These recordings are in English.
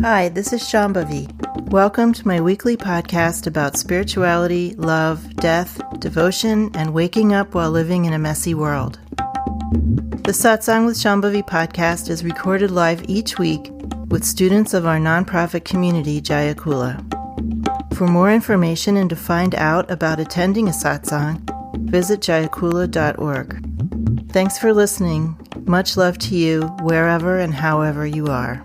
Hi, this is Shambhavi. Welcome to my weekly podcast about spirituality, love, death, devotion, and waking up while living in a messy world. The Satsang with Shambhavi podcast is recorded live each week with students of our nonprofit community, Jayakula. For more information and to find out about attending a satsang, visit jayakula.org. Thanks for listening. Much love to you, wherever and however you are.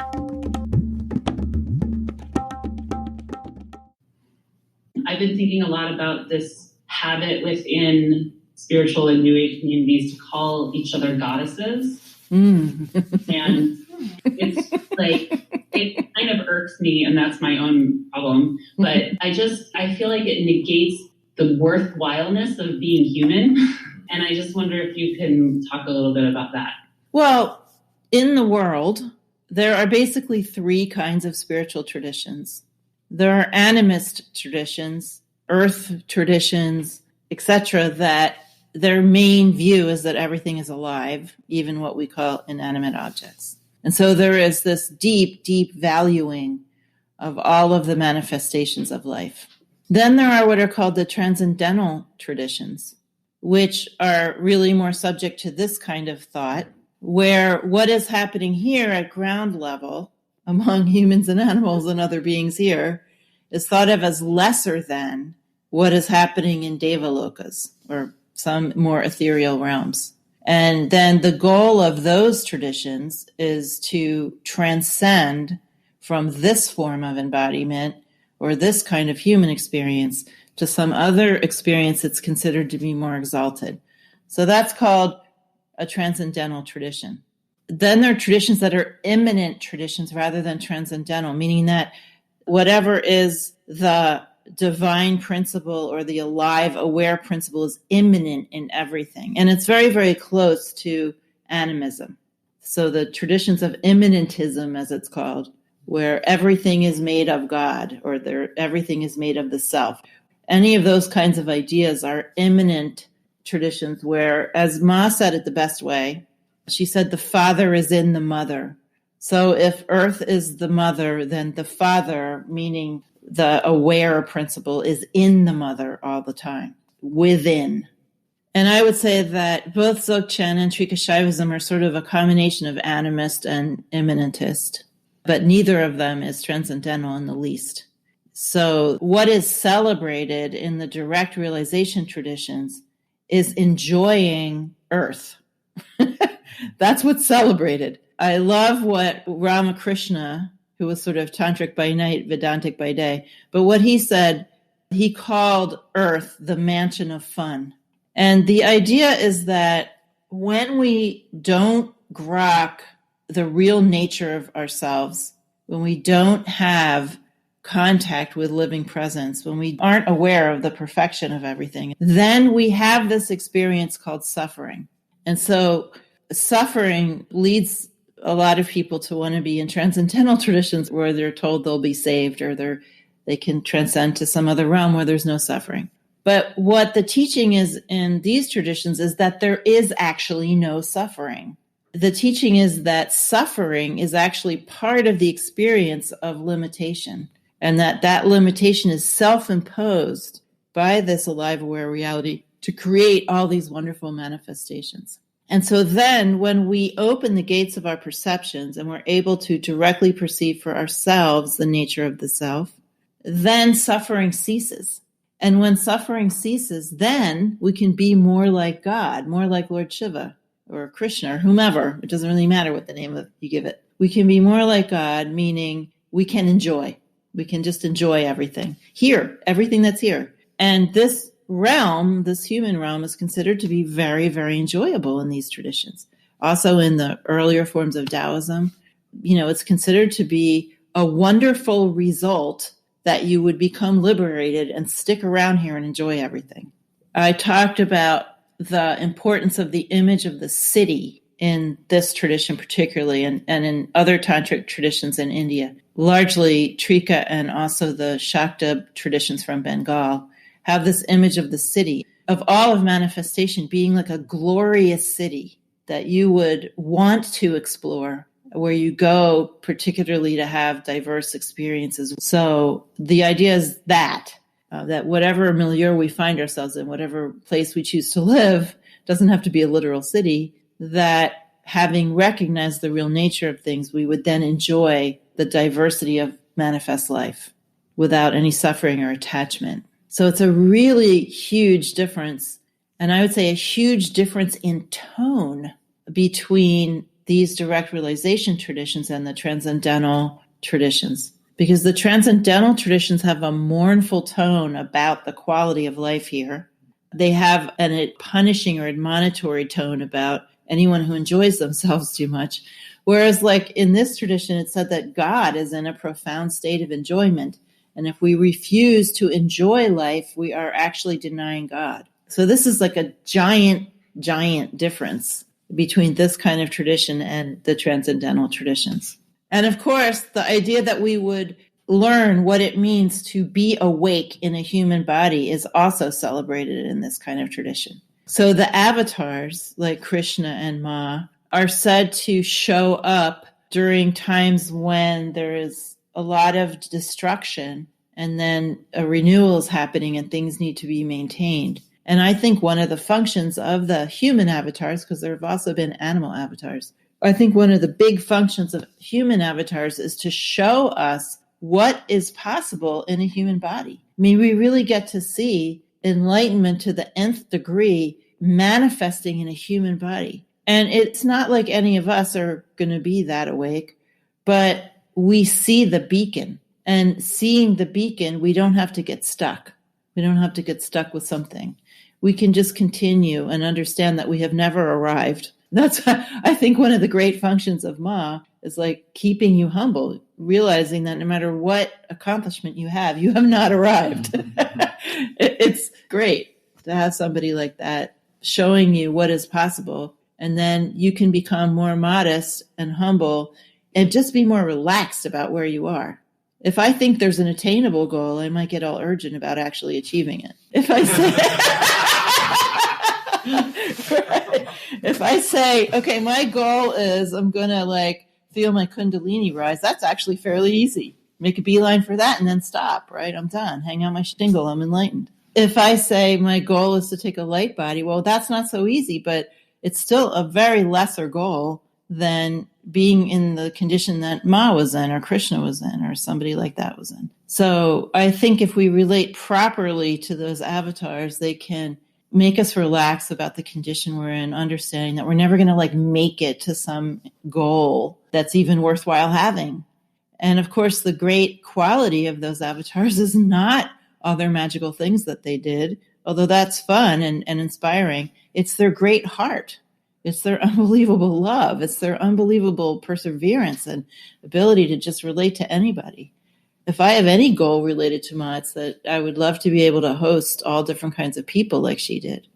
I've been thinking a lot about this habit within spiritual and New Age communities to call each other goddesses. And it's like, it kind of irks me, and that's my own problem. But I feel like it negates the worthwhileness of being human. And I just wonder if you can talk a little bit about that. Well, in the world, there are basically three kinds of spiritual traditions. There are animist traditions, earth traditions, etc., that their main view is that everything is alive, even what we call inanimate objects. And so there is this deep, deep valuing of all of the manifestations of life. Then there are what are called the transcendental traditions, which are really more subject to this kind of thought, where what is happening here at ground level among humans and animals and other beings here is thought of as lesser than what is happening in devalokas, or some more ethereal realms. And then the goal of those traditions is to transcend from this form of embodiment or this kind of human experience to some other experience that's considered to be more exalted. So that's called a transcendental tradition. Then there are traditions that are immanent traditions rather than transcendental, meaning that whatever is the divine principle or the alive, aware principle is immanent in everything. And it's very, very close to animism. So the traditions of immanentism, as it's called, where everything is made of God, or everything is made of the self. Any of those kinds of ideas are immanent traditions where, as Ma said it the best way, she said the father is in the mother. So if earth is the mother, then the father, meaning the aware principle, is in the mother all the time, within. And I would say that both Dzogchen and Trika Shaivism are sort of a combination of animist and immanentist, but neither of them is transcendental in the least. So what is celebrated in the direct realization traditions is enjoying earth. That's what's celebrated. I love what Ramakrishna, who was sort of tantric by night, Vedantic by day, but what he said, he called earth the mansion of fun. And the idea is that when we don't grok the real nature of ourselves, when we don't have contact with living presence, when we aren't aware of the perfection of everything, then we have this experience called suffering. And so suffering leads a lot of people to want to be in transcendental traditions where they're told they'll be saved, or they can transcend to some other realm where there's no suffering. But what the teaching is in these traditions is that there is actually no suffering. The teaching is that suffering is actually part of the experience of limitation, and that limitation is self-imposed by this alive, aware reality to create all these wonderful manifestations. And so then when we open the gates of our perceptions and we're able to directly perceive for ourselves the nature of the self, then suffering ceases. And when suffering ceases, then we can be more like God, more like Lord Shiva or Krishna or whomever. It doesn't really matter what the name of you give it. We can be more like God, meaning we can enjoy. We can just enjoy everything here, everything that's here. And this realm, this human realm, is considered to be very, very enjoyable in these traditions. Also in the earlier forms of Taoism, it's considered to be a wonderful result that you would become liberated and stick around here and enjoy everything. I talked about the importance of the image of the city in this tradition particularly, and in other tantric traditions in India, largely Trika and also the Shakta traditions from Bengal, have this image of the city, of all of manifestation being like a glorious city that you would want to explore where you go particularly to have diverse experiences. So the idea is that whatever milieu we find ourselves in, whatever place we choose to live, doesn't have to be a literal city, that having recognized the real nature of things, we would then enjoy the diversity of manifest life without any suffering or attachment. So it's a really huge difference. And I would say a huge difference in tone between these direct realization traditions and the transcendental traditions. Because the transcendental traditions have a mournful tone about the quality of life here. They have a punishing or admonitory tone about anyone who enjoys themselves too much. Whereas like in this tradition, it said that God is in a profound state of enjoyment. And if we refuse to enjoy life, we are actually denying God. So this is like a giant, giant difference between this kind of tradition and the transcendental traditions. And of course, the idea that we would learn what it means to be awake in a human body is also celebrated in this kind of tradition. So the avatars, like Krishna and Ma, are said to show up during times when there is a lot of destruction and then a renewal is happening and things need to be maintained. And I think one of the functions of the human avatars, because there have also been animal avatars, I think one of the big functions of human avatars is to show us what is possible in a human body. I mean, we really get to see enlightenment to the nth degree manifesting in a human body. And it's not like any of us are going to be that awake, but we see the beacon. And seeing the beacon, we don't have to get stuck. We don't have to get stuck with something. We can just continue and understand that we have never arrived. That's, I think, one of the great functions of Ma is like keeping you humble, realizing that no matter what accomplishment you have not arrived. It's great to have somebody like that showing you what is possible. And then you can become more modest and humble and just be more relaxed about where you are. If I think there's an attainable goal, I might get all urgent about actually achieving it. If I say, if I say, okay, my goal is I'm going to feel my Kundalini rise, that's actually fairly easy. Make a beeline for that and then stop, right? I'm done. Hang out my shingle. I'm enlightened. If I say my goal is to take a light body, well, that's not so easy, but it's still a very lesser goal than being in the condition that Ma was in or Krishna was in or somebody like that was in. So I think if we relate properly to those avatars, they can make us relax about the condition we're in, understanding that we're never going to make it to some goal that's even worthwhile having. And of course, the great quality of those avatars is not all their magical things that they did, although that's fun and inspiring. It's their great heart. It's their unbelievable love. It's their unbelievable perseverance and ability to just relate to anybody. If I have any goal related to Ma, it's that I would love to be able to host all different kinds of people like she did.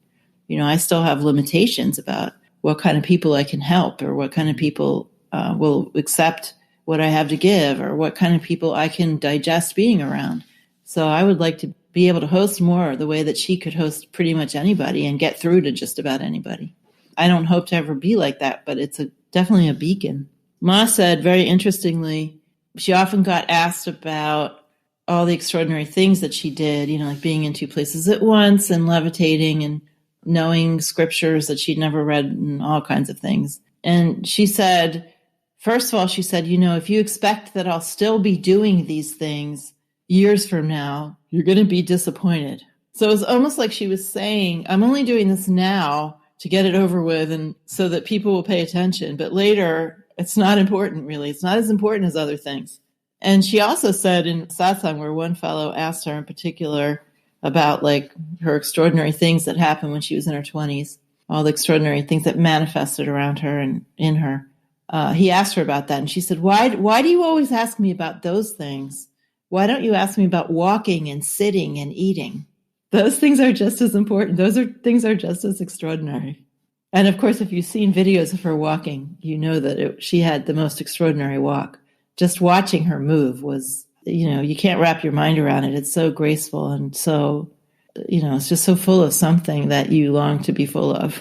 You know, I still have limitations about what kind of people I can help or what kind of people will accept what I have to give or what kind of people I can digest being around. So I would like to be able to host more the way that she could host pretty much anybody and get through to just about anybody. I don't hope to ever be like that, but it's definitely a beacon. Ma said, very interestingly, she often got asked about all the extraordinary things that she did, like being in two places at once and levitating and knowing scriptures that she'd never read and all kinds of things. And she said, first of all, she said, if you expect that I'll still be doing these things years from now, you're going to be disappointed. So it was almost like she was saying, I'm only doing this now to get it over with and so that people will pay attention. But later, it's not important, really. It's not as important as other things. And she also said in Satsang, where one fellow asked her in particular about her extraordinary things that happened when she was in her 20s, all the extraordinary things that manifested around her and in her. He asked her about that. And she said, why do you always ask me about those things? Why don't you ask me about walking and sitting and eating? Those things are just as important. Things are just as extraordinary. And of course, if you've seen videos of her walking, you know that she had the most extraordinary walk. Just watching her move was, you can't wrap your mind around it. It's so graceful and so, it's just so full of something that you long to be full of.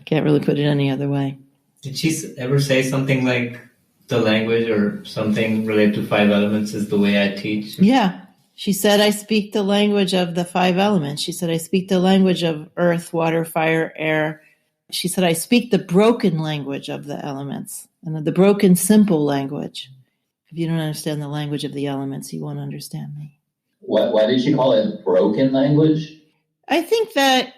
Can't really put it any other way. Did she ever say something like, the language or something related to 5 elements is the way I teach? Yeah. She said, I speak the language of the 5 elements. She said, I speak the language of earth, water, fire, air. She said, I speak the broken language of the elements and the broken, simple language. If you don't understand the language of the elements, you won't understand me. Why did she call it broken language? I think that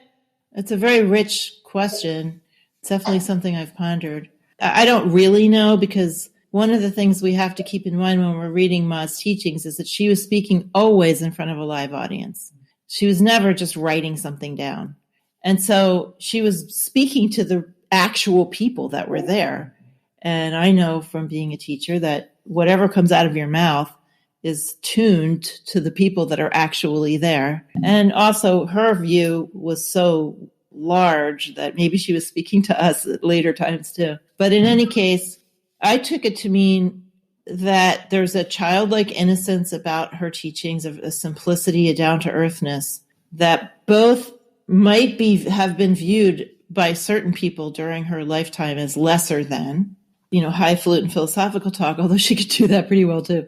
it's a very rich question. It's definitely something I've pondered. I don't really know, because one of the things we have to keep in mind when we're reading Ma's teachings is that she was speaking always in front of a live audience. She was never just writing something down. And so she was speaking to the actual people that were there. And I know from being a teacher that whatever comes out of your mouth is tuned to the people that are actually there. And also her view was so large that maybe she was speaking to us at later times too. But in any case, I took it to mean that there's a childlike innocence about her teachings, of a simplicity, a down-to-earthness that both might have been viewed by certain people during her lifetime as lesser than, highfalutin philosophical talk, although she could do that pretty well too.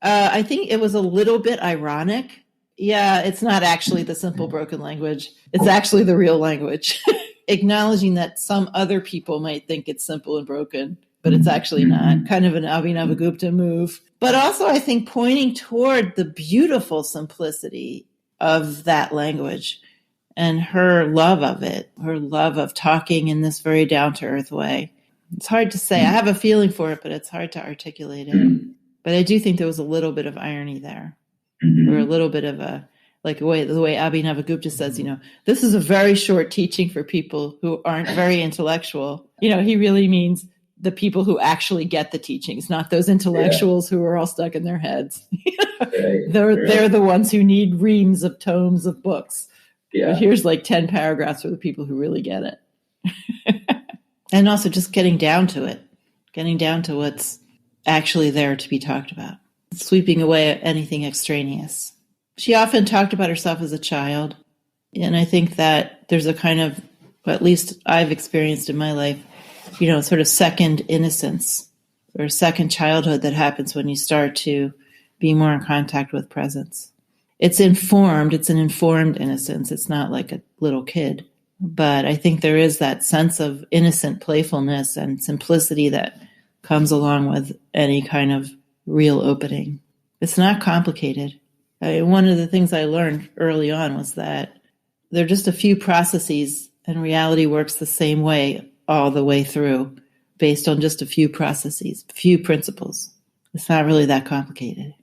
I think it was a little bit ironic. Yeah, it's not actually the simple broken language. It's actually the real language. Acknowledging that some other people might think it's simple and broken, but it's actually not. Kind of an Abhinavagupta move. But also, I think, pointing toward the beautiful simplicity of that language and her love of it, her love of talking in this very down-to-earth way. It's hard to say. I have a feeling for it, but it's hard to articulate it. But I do think there was a little bit of irony there, or a little bit of the way Abhinavagupta says, this is a very short teaching for people who aren't very intellectual. He really means the people who actually get the teachings, not those intellectuals who are all stuck in their heads. They're the ones who need reams of tomes of books. Yeah. But here's 10 paragraphs for the people who really get it. And also just getting down to it, getting down to what's actually there to be talked about, sweeping away anything extraneous. She often talked about herself as a child. And I think that there's a kind of, at least I've experienced in my life, sort of second innocence or second childhood that happens when you start to be more in contact with presence. It's an informed innocence. It's not like a little kid. But I think there is that sense of innocent playfulness and simplicity that comes along with any kind of real opening. It's not complicated. One of the things I learned early on was that there are just a few processes, and reality works the same way all the way through, based on just a few processes, few principles. It's not really that complicated.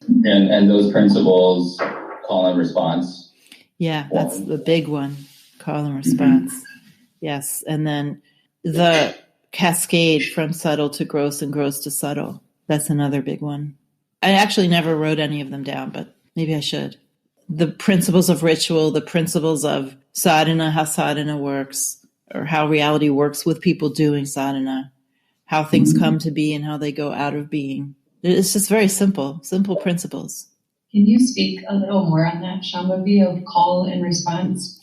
And those principles, call and response. Yeah, that's the big one, call and response. Yes, and then the cascade from subtle to gross and gross to subtle. That's another big one. I actually never wrote any of them down, but maybe I should. The principles of ritual, the principles of sadhana, how sadhana works, or how reality works with people doing sadhana, how things come to be and how they go out of being. It's just very simple principles. Can you speak a little more on that, Shambhavi, of call and response?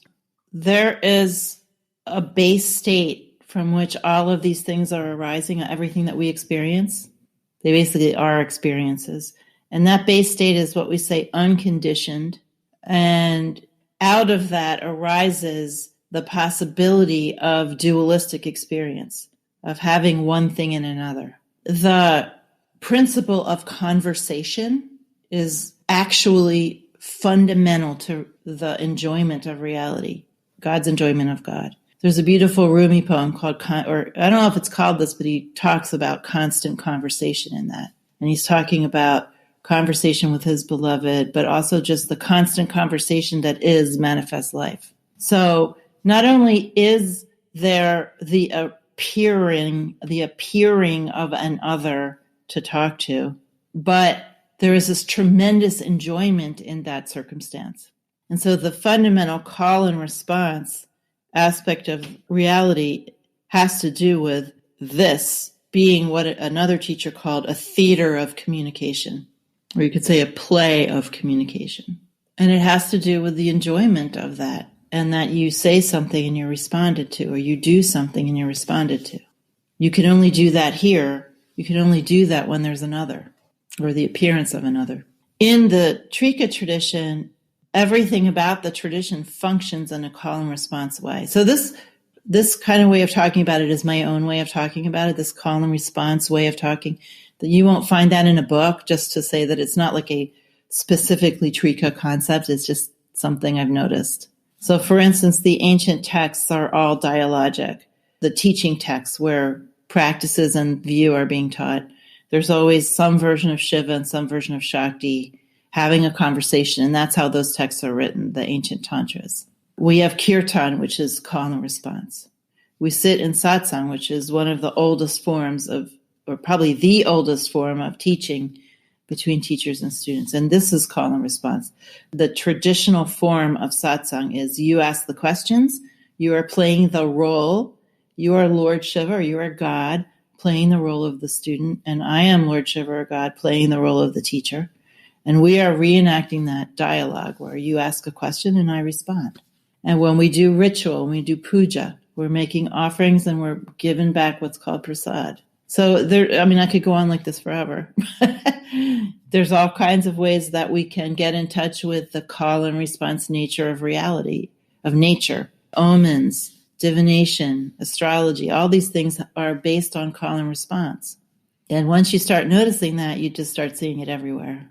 There is a base state from which all of these things are arising, everything that we experience. They basically are experiences. And that base state is what we say unconditioned. And out of that arises the possibility of dualistic experience, of having one thing in another. The principle of conversation is actually fundamental to the enjoyment of reality, God's enjoyment of God. There's a beautiful Rumi poem called, or I don't know if it's called this, but he talks about constant conversation in that. And he's talking about conversation with his beloved, but also just the constant conversation that is manifest life. So not only is there the appearing of an other to talk to, but there is this tremendous enjoyment in that circumstance. And so the fundamental call and response aspect of reality has to do with this being what another teacher called a theater of communication, or you could say a play of communication. And it has to do with the enjoyment of that, and that you say something and you're responded to, or you do something and you're responded to. You can only do that here You can only do that when there's another, or the appearance of another. In the Trika tradition, everything about the tradition functions in a call and response way. So this kind of way of talking about it is my own way of talking about it, this call and response way of talking. That you won't find that in a book, just to say that it's not like a specifically Trika concept. It's just something I've noticed. So for instance, the ancient texts are all dialogic. The teaching texts where practices and view are being taught, there's always some version of Shiva and some version of Shakti having a conversation, and that's how those texts are written, the ancient tantras. We have Kirtan, which is call and response. We sit in Satsang, which is one of the oldest forms of, or probably the oldest form of teaching between teachers and students. And this is call and response. The traditional form of Satsang is you ask the questions, you are playing the role, you are Lord Shiva, or you are God, playing the role of the student, and I am Lord Shiva, or God, playing the role of the teacher. And we are reenacting that dialogue where you ask a question and I respond. And when we do ritual, when we do puja, we're making offerings and we're giving back what's called prasad. So there, I mean, I could go on like this forever. There's all kinds of ways that we can get in touch with the call and response nature of reality, of nature. Omens, divination, astrology, all these things are based on call and response. And once you start noticing that, you just start seeing it everywhere.